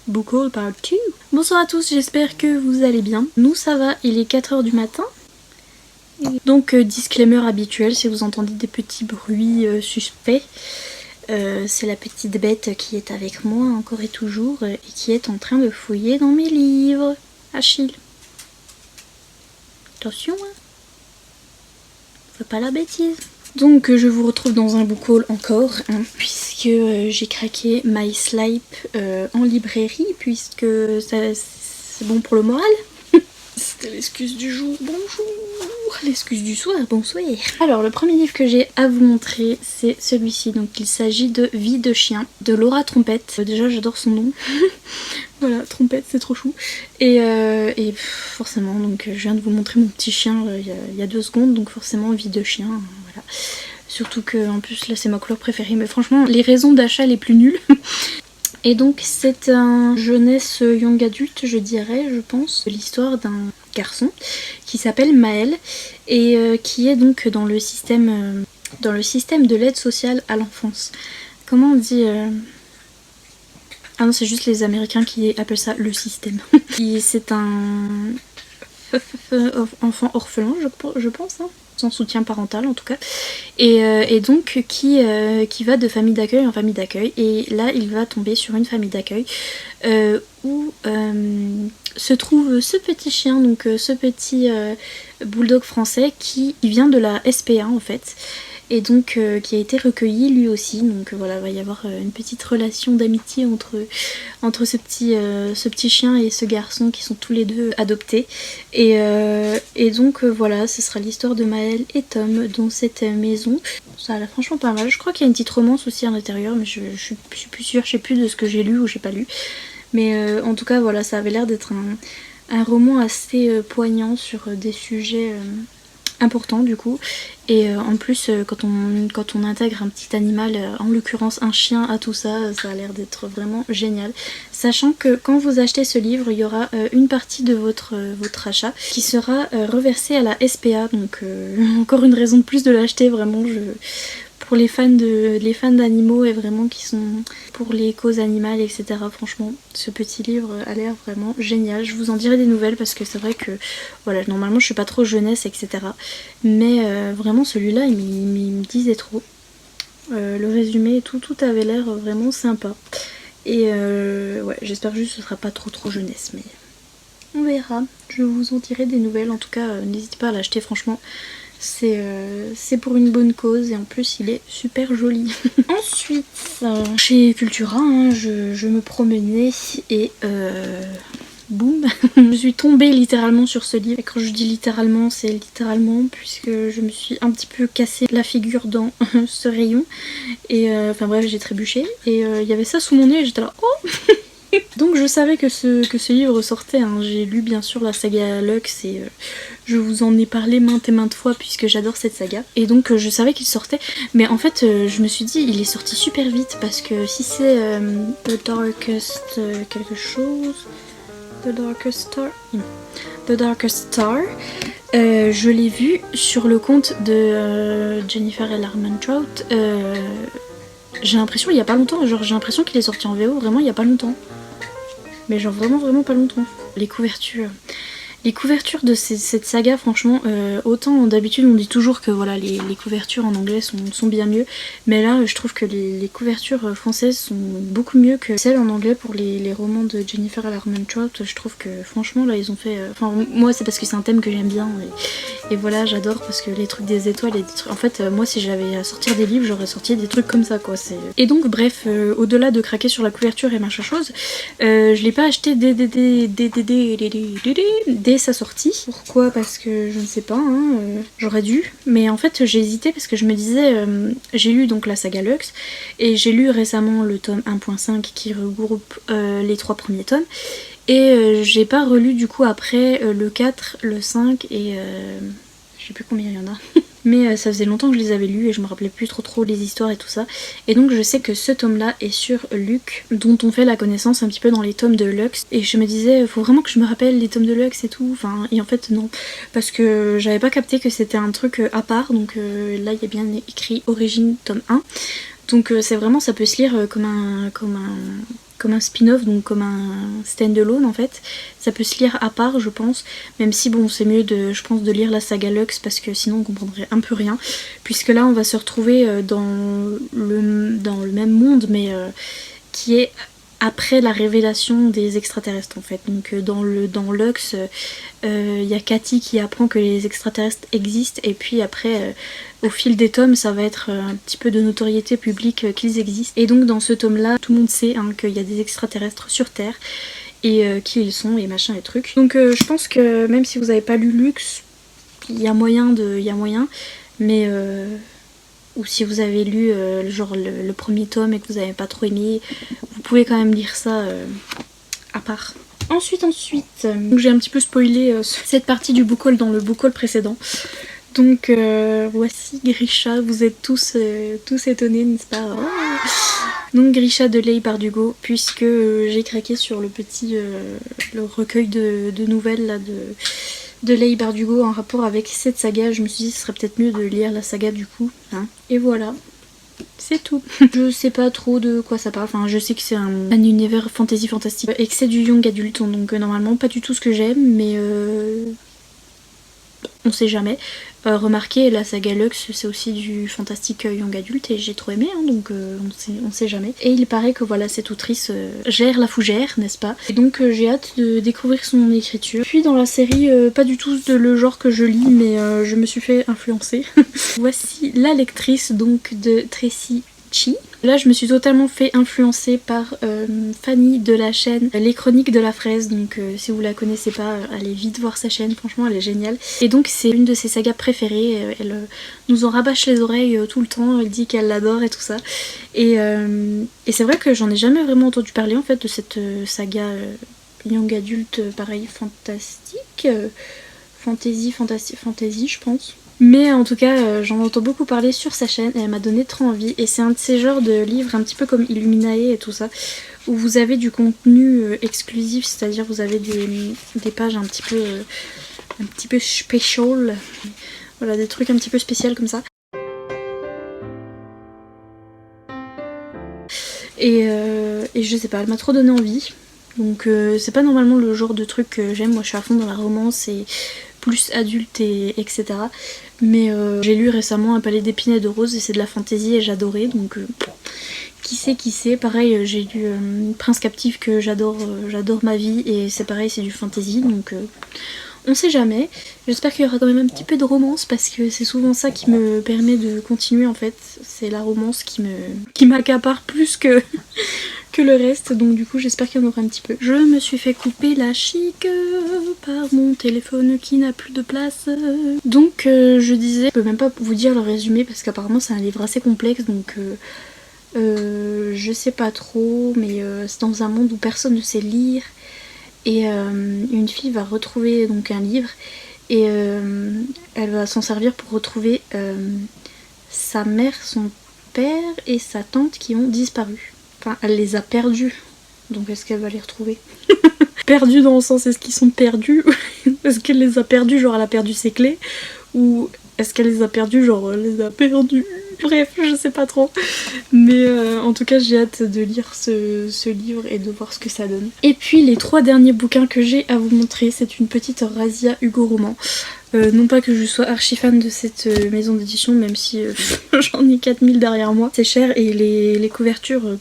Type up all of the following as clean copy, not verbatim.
Book haul part 2. Bonsoir à tous, j'espère que vous allez bien. Nous ça va, il est 4 h du matin. Donc disclaimer habituel, si vous entendez des petits bruits suspects, c'est la petite bête qui est avec moi encore et toujours et qui est en train de fouiller dans mes livres. Achille. Attention, hein. Fais pas la bêtise. Donc je vous retrouve dans un book haul encore, hein, puisque j'ai craqué My Slipe en librairie, puisque c'est bon pour le moral. C'était l'excuse du jour, bonjour. L'excuse du soir, bonsoir. Alors le premier livre que j'ai à vous montrer, c'est celui-ci. Donc il s'agit de Vie de chien, de Laura Trompette. Déjà j'adore son nom. Voilà, Trompette, c'est trop chou. Et forcément, donc je viens de vous montrer mon petit chien il y a 2 secondes, donc forcément Vie de chien, voilà. Surtout que en plus là c'est ma couleur préférée, mais franchement les raisons d'achat les plus nulles. Et donc c'est un jeunesse young adulte, je dirais, je pense, l'histoire d'un garçon qui s'appelle Maël et qui est donc dans le système de l'aide sociale à l'enfance. Comment on dit Ah non, c'est juste les Américains qui appellent ça le système. C'est un enfant orphelin, je pense, hein, sans soutien parental en tout cas, et donc qui va de famille d'accueil en famille d'accueil, et là il va tomber sur une famille d'accueil où se trouve ce petit chien, donc ce petit bulldog français qui vient de la SPA en fait, et donc qui a été recueilli lui aussi, donc voilà, il va y avoir une petite relation d'amitié entre ce petit chien et ce garçon qui sont tous les deux adoptés, et donc voilà, ce sera l'histoire de Maël et Tom dans cette maison. Ça a l'air franchement pas mal, je crois qu'il y a une petite romance aussi à l'intérieur, mais je suis plus sûre, je sais plus de ce que j'ai lu ou j'ai pas lu, mais en tout cas voilà, ça avait l'air d'être un roman assez poignant sur des sujets important du coup, et en plus quand on intègre un petit animal, en l'occurrence un chien, à tout ça, ça a l'air d'être vraiment génial, sachant que quand vous achetez ce livre il y aura une partie de votre achat qui sera reversée à la SPA, donc encore une raison de plus de l'acheter, vraiment. Pour les fans d'animaux et vraiment qui sont pour les causes animales, etc. Franchement, ce petit livre a l'air vraiment génial. Je vous en dirai des nouvelles parce que c'est vrai que voilà, normalement je suis pas trop jeunesse, etc. Mais vraiment celui-là il me disait trop. Le résumé et tout avait l'air vraiment sympa. Et ouais, j'espère juste que ce sera pas trop jeunesse, mais on verra. Je vous en dirai des nouvelles. En tout cas, n'hésitez pas à l'acheter, franchement. C'est pour une bonne cause et en plus il est super joli. Ensuite, chez Cultura, hein, je me promenais et boum, je suis tombée littéralement sur ce livre. Et quand je dis littéralement, c'est littéralement, puisque je me suis un petit peu cassé la figure dans ce rayon. Et enfin bref, j'ai trébuché et il y avait ça sous mon nez et j'étais là, oh. Donc je savais que ce livre sortait, hein. J'ai lu bien sûr la saga Lux et je vous en ai parlé maintes et maintes fois puisque j'adore cette saga. Et donc je savais qu'il sortait, mais en fait je me suis dit il est sorti super vite parce que si c'est The Darkest quelque chose... The Darkest Star... The Darkest Star, je l'ai vu sur le compte de Jennifer L. Armentrout. J'ai l'impression il y a pas longtemps, genre j'ai l'impression qu'il est sorti en VO vraiment il y a pas longtemps. Mais genre vraiment pas longtemps. Les couvertures de cette saga, franchement, autant d'habitude on dit toujours que voilà les couvertures en anglais sont bien mieux, mais là je trouve que les couvertures françaises sont beaucoup mieux que celles en anglais pour les romans de Jennifer L. Armentrout. Je trouve que franchement là ils ont fait... Enfin moi c'est parce que c'est un thème que j'aime bien et voilà, j'adore parce que les trucs des étoiles et des trucs... En fait moi si j'avais à sortir des livres j'aurais sorti des trucs comme ça quoi. Et donc bref, au-delà de craquer sur la couverture et machin chose, je l'ai pas acheté dès sa sortie. Pourquoi? Parce que je ne sais pas, hein, j'aurais dû. Mais en fait j'ai hésité parce que je me disais, j'ai lu donc la saga Lux et j'ai lu récemment le tome 1.5 qui regroupe les 3 premiers tomes. Et j'ai pas relu du coup après le 4, le 5 et je sais plus combien il y en a. Mais ça faisait longtemps que je les avais lus et je me rappelais plus trop les histoires et tout ça. Et donc je sais que ce tome là est sur Luc, dont on fait la connaissance un petit peu dans les tomes de Lux. Et je me disais, faut vraiment que je me rappelle les tomes de Lux et tout. Enfin, et en fait non, parce que j'avais pas capté que c'était un truc à part. Donc là il y a bien écrit Origine tome 1. Donc c'est vraiment, ça peut se lire comme comme un spin-off, donc comme un stand-alone en fait. Ça peut se lire à part je pense, même si bon c'est mieux je pense de lire la saga Lux parce que sinon on comprendrait un peu rien. Puisque là on va se retrouver dans le même monde mais qui est après la révélation des extraterrestres en fait. Donc dans Lux, il y a Cathy qui apprend que les extraterrestres existent et puis après au fil des tomes ça va être un petit peu de notoriété publique qu'ils existent. Et donc dans ce tome là tout le monde sait hein, qu'il y a des extraterrestres sur Terre et qui ils sont et machin et trucs. Donc je pense que même si vous n'avez pas lu Lux, il y a moyen, mais ou si vous avez lu genre le premier tome et que vous n'avez pas trop aimé, vous pouvez quand même lire ça à part. Ensuite, donc j'ai un petit peu spoilé cette partie du book haul dans le book haul précédent. Donc voici Grisha, vous êtes tous étonnés n'est-ce pas? Donc Grisha de Leigh Bardugo, puisque j'ai craqué sur le recueil de nouvelles là de Leigh Bardugo en rapport avec cette saga, je me suis dit ce serait peut-être mieux de lire la saga du coup, hein. Et voilà, c'est tout. Je sais pas trop de quoi ça parle, enfin je sais que c'est un univers fantasy fantastique et que c'est du young adulte, donc normalement pas du tout ce que j'aime, mais on sait jamais. Remarquez, la saga Lux c'est aussi du fantastique young adulte et j'ai trop aimé, hein, donc on sait jamais. Et il paraît que voilà cette autrice gère la fougère, n'est-ce pas? Et donc j'ai hâte de découvrir son écriture. Puis dans la série, pas du tout le genre que je lis, mais je me suis fait influencer. Voici La lectrice donc de Tracy Chee. Là je me suis totalement fait influencer par Fanny de la chaîne Les Chroniques de la Fraise, donc si vous la connaissez pas, allez vite voir sa chaîne, franchement elle est géniale. Et donc c'est une de ses sagas préférées, elle nous en rabâche les oreilles tout le temps, elle dit qu'elle l'adore et tout ça. Et c'est vrai que j'en ai jamais vraiment entendu parler en fait de cette saga young adulte, pareil, fantastique, fantasy je pense. Mais en tout cas, j'en entends beaucoup parler sur sa chaîne et elle m'a donné trop envie. Et c'est un de ces genres de livres un petit peu comme Illuminae et tout ça, où vous avez du contenu exclusif, c'est-à-dire vous avez des pages un petit peu special, voilà, des trucs un petit peu spéciaux comme ça. Et je sais pas, elle m'a trop donné envie. Donc c'est pas normalement le genre de truc que j'aime, moi je suis à fond dans la romance et plus adulte et etc. Mais j'ai lu récemment Un palais d'épines et de roses et c'est de la fantaisie et j'adorais, donc qui sait. Pareil j'ai lu Prince captif que j'adore ma vie et c'est pareil, c'est du fantaisie, donc on sait jamais. J'espère qu'il y aura quand même un petit peu de romance parce que c'est souvent ça qui me permet de continuer en fait. C'est la romance qui m'accapare plus que le reste, donc du coup j'espère qu'il y en aura un petit peu. Je me suis fait couper la chic par mon téléphone qui n'a plus de place. Donc je disais, je peux même pas vous dire le résumé parce qu'apparemment c'est un livre assez complexe, donc je sais pas trop, mais c'est dans un monde où personne ne sait lire et une fille va retrouver donc un livre et elle va s'en servir pour retrouver sa mère, son père et sa tante qui ont disparu. Enfin, elle les a perdus, donc est-ce qu'elle va les retrouver? Perdus dans le sens, est-ce qu'ils sont perdus? Est-ce qu'elle les a perdus, genre elle a perdu ses clés? Ou est-ce qu'elle les a perdus, genre elle les a perdus? Bref, je sais pas trop. Mais en tout cas, j'ai hâte de lire ce livre et de voir ce que ça donne. Et puis les 3 derniers bouquins que j'ai à vous montrer, c'est une petite Razia Hugo Roman. Non pas que je sois archi fan de cette maison d'édition, même si j'en ai 4000 derrière moi. C'est cher et les couvertures...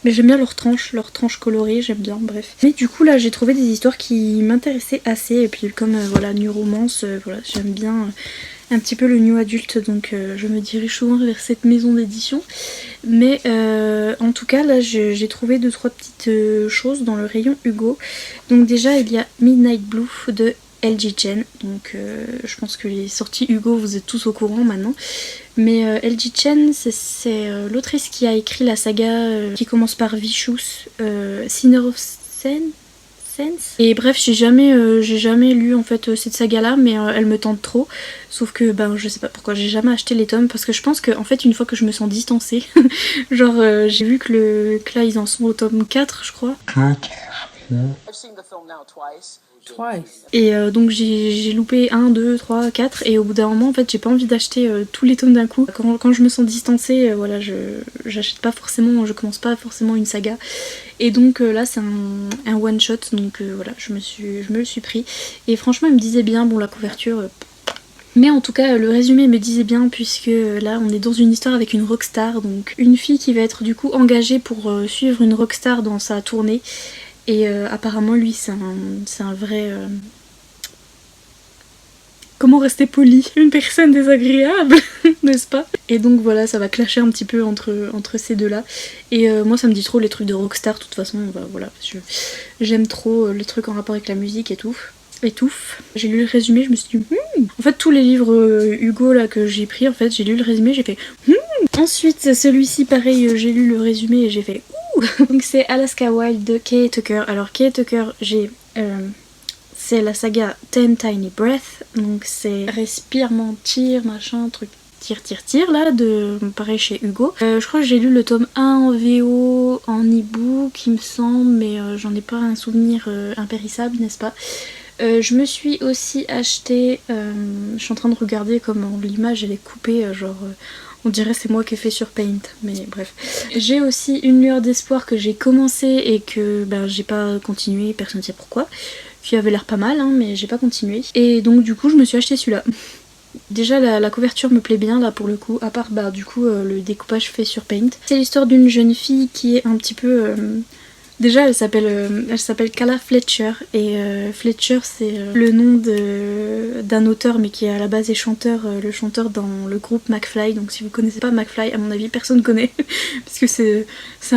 mais j'aime bien leurs tranches colorées, j'aime bien, bref. Mais du coup là j'ai trouvé des histoires qui m'intéressaient assez, et puis comme voilà, New Romance, voilà, j'aime bien un petit peu le New Adulte, donc je me dirige souvent vers cette maison d'édition. Mais en tout cas là j'ai trouvé 2-3 petites choses dans le rayon Hugo. Donc déjà il y a Midnight Blue de LG Chen, donc je pense que les sorties Hugo vous êtes tous au courant maintenant. Mais LG Chen c'est l'autrice qui a écrit la saga qui commence par Vicious, Sinner of Sense. Et bref, j'ai jamais lu en fait cette saga là, mais elle me tente trop. Sauf que ben je sais pas pourquoi j'ai jamais acheté les tomes, parce que je pense que en fait une fois que je me sens distancée, genre j'ai vu que là ils en sont au tome 4 je crois. Et donc j'ai loupé 1, 2, 3, 4 et au bout d'un moment en fait j'ai pas envie d'acheter tous les tomes d'un coup. Quand je me sens distancée, voilà, j'achète pas forcément, je commence pas forcément une saga. Et donc là c'est un one shot, donc voilà, je me le suis pris. Et franchement il me disait bien, bon la couverture... mais en tout cas le résumé me disait bien puisque là on est dans une histoire avec une rockstar, donc une fille qui va être du coup engagée pour suivre une rockstar dans sa tournée. Et apparemment lui c'est un vrai... comment rester poli, une personne désagréable, n'est-ce pas? Et donc voilà, ça va clasher un petit peu entre ces deux-là. Et moi ça me dit trop les trucs de rockstar, de toute façon, bah, voilà, j'aime trop les trucs en rapport avec la musique et tout. Étouffe. J'ai lu le résumé, je me suis dit En fait tous les livres Hugo là que j'ai pris, en fait j'ai lu le résumé, j'ai fait Ensuite celui-ci pareil, j'ai lu le résumé et j'ai fait Donc c'est Alaska Wild de Kay Tucker. Alors Kay Tucker, c'est la saga Ten Tiny Breath, donc c'est respire, mentir, machin, truc tire là, de pareil chez Hugo. Je crois que j'ai lu le tome 1 en VO, en e-book il me semble, mais j'en ai pas un souvenir impérissable, n'est-ce pas? Je me suis aussi acheté, je suis en train de regarder comment l'image elle est coupée, on dirait c'est moi qui ai fait sur Paint, mais bref. J'ai aussi Une lueur d'espoir que j'ai commencé et que j'ai pas continué, personne ne sait pourquoi, qui avait l'air pas mal, hein, mais j'ai pas continué. Et donc du coup je me suis acheté celui-là. Déjà la couverture me plaît bien là pour le coup, à part du coup le découpage fait sur Paint. C'est l'histoire d'une jeune fille qui est un petit peu... Déjà elle s'appelle Kala Fletcher et Fletcher c'est le nom d'un auteur mais qui à la base est chanteur, le chanteur dans le groupe McFly. Donc si vous connaissez pas McFly, à mon avis personne connaît parce que c'est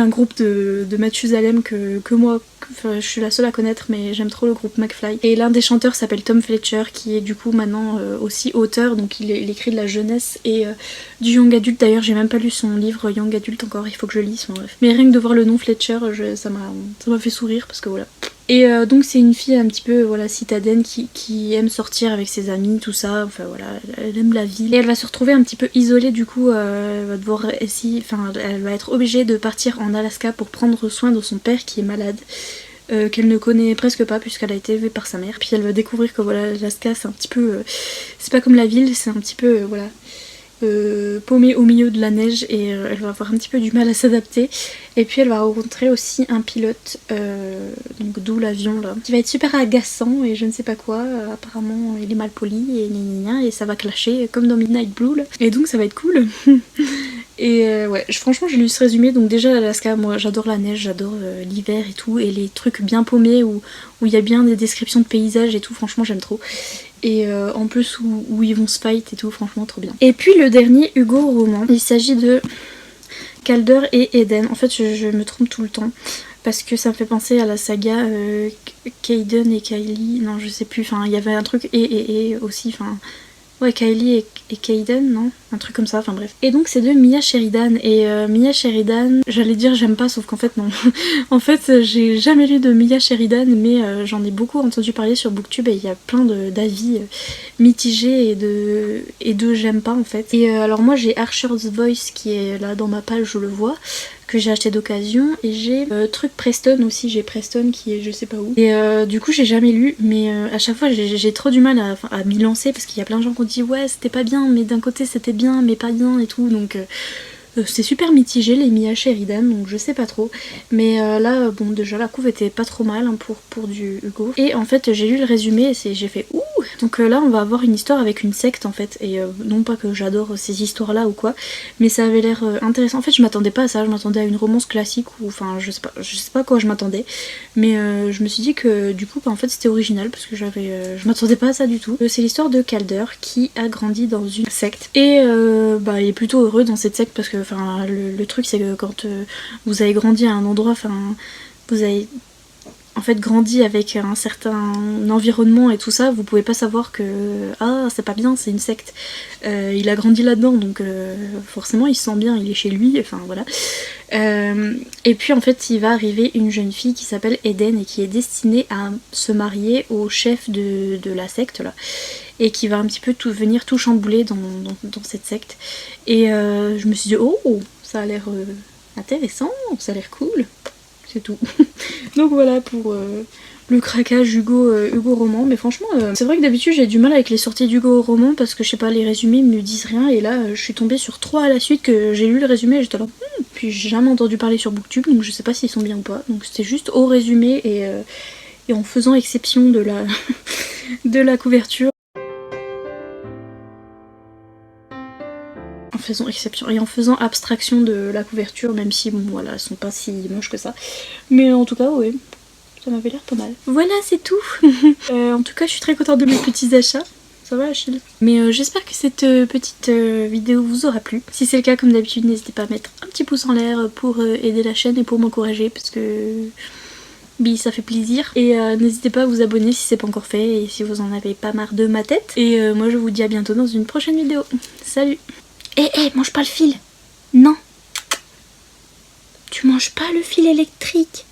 un groupe de Mathusalem que moi, je suis la seule à connaître, mais j'aime trop le groupe McFly. Et l'un des chanteurs s'appelle Tom Fletcher qui est du coup maintenant aussi auteur, donc il écrit de la jeunesse et du young adulte. D'ailleurs j'ai même pas lu son livre young adulte encore, il faut que je lise, enfin, bref. Mais rien que de voir le nom Fletcher, ça m'a fait sourire parce que voilà. Et donc c'est une fille un petit peu voilà citadine qui aime sortir avec ses amis, tout ça, enfin voilà, elle aime la ville. Et elle va se retrouver un petit peu isolée du coup, elle va devoir elle va être obligée de partir en Alaska pour prendre soin de son père qui est malade. Qu'elle ne connaît presque pas puisqu'elle a été élevée par sa mère. Puis elle va découvrir que voilà, l'Alaska c'est un petit peu... c'est pas comme la ville, c'est un petit peu... voilà... paumée au milieu de la neige et elle va avoir un petit peu du mal à s'adapter. Et puis elle va rencontrer aussi un pilote, donc d'où l'avion là, qui va être super agaçant et je ne sais pas quoi, apparemment il est mal poli et gna gna gna, et ça va clasher comme dans Midnight Blue là. Et donc ça va être cool. Et ouais, franchement j'ai lu ce résumé, donc déjà l'Alaska, moi j'adore la neige, j'adore l'hiver et tout, et les trucs bien paumés où il y a bien des descriptions de paysages et tout, franchement j'aime trop. Et en plus où ils vont se fight et tout, franchement trop bien. Et puis le dernier Hugo roman, il s'agit de Calder et Eden. En fait je me trompe tout le temps parce que ça me fait penser à la saga Caden et Kylie, non je sais plus, enfin il y avait un truc et aussi, enfin... ouais, Kylie et Caden, non? Un truc comme ça, enfin bref. Et donc c'est de Mia Sheridan. Et Mia Sheridan, j'allais dire j'aime pas, sauf qu'en fait non. En fait j'ai jamais lu de Mia Sheridan, mais j'en ai beaucoup entendu parler sur Booktube et il y a plein d'avis mitigés et de j'aime pas en fait. Et alors moi j'ai Archer's Voice qui est là dans ma page, je le vois, que j'ai acheté d'occasion, et j'ai truc Preston aussi, j'ai Preston qui est je sais pas où. Et du coup j'ai jamais lu, mais à chaque fois j'ai trop du mal à m'y lancer parce qu'il y a plein de gens qui ont dit ouais c'était pas bien, mais d'un côté c'était bien mais pas bien et tout, donc c'est super mitigé les Mia Sheridan, donc je sais pas trop. Mais là, bon, déjà la couve était pas trop mal hein, pour du Hugo. Et en fait, j'ai lu le résumé et j'ai fait ouh. Donc là, on va avoir une histoire avec une secte en fait. Et non pas que j'adore ces histoires-là ou quoi, mais ça avait l'air intéressant. En fait, je m'attendais pas à ça. Je m'attendais à une romance classique ou enfin, je sais pas à quoi je m'attendais. Mais je me suis dit que du coup, en fait, c'était original parce que je m'attendais pas à ça du tout. C'est l'histoire de Calder qui a grandi dans une secte et il est plutôt heureux dans cette secte parce que enfin, le truc c'est que quand vous avez grandi à un endroit, enfin vous avez en fait grandi avec un certain environnement et tout ça, vous pouvez pas savoir que ah c'est pas bien, c'est une secte. Il a grandi là-dedans donc forcément il se sent bien, il est chez lui, enfin voilà. Et puis en fait il va arriver une jeune fille qui s'appelle Eden et qui est destinée à se marier au chef de la secte là, et qui va un petit peu venir tout chambouler dans cette secte. Et je me suis dit oh ça a l'air intéressant, ça a l'air cool. c'est tout. Donc voilà pour le craquage Hugo roman. Mais franchement, c'est vrai que d'habitude j'ai du mal avec les sorties d'Hugo roman parce que je sais pas, les résumés me disent rien. Et là, je suis tombée sur 3 à la suite que j'ai lu le résumé et j'étais là. Puis j'ai jamais entendu parler sur Booktube, donc je sais pas s'ils sont bien ou pas. Donc c'était juste au résumé et en faisant exception de la, de la couverture. En faisant exception et en faisant abstraction de la couverture, même si bon voilà, elles sont pas si moches que ça. Mais en tout cas, ouais, ça m'avait l'air pas mal. Voilà, c'est tout. En tout cas, je suis très contente de mes petits achats. Ça va Achille? Mais j'espère que cette petite vidéo vous aura plu. Si c'est le cas, comme d'habitude, n'hésitez pas à mettre un petit pouce en l'air pour aider la chaîne et pour m'encourager parce que ça fait plaisir. Et n'hésitez pas à vous abonner si c'est pas encore fait et si vous en avez pas marre de ma tête. Et moi je vous dis à bientôt dans une prochaine vidéo. Salut! Mange pas le fil! Non! Tu manges pas le fil électrique!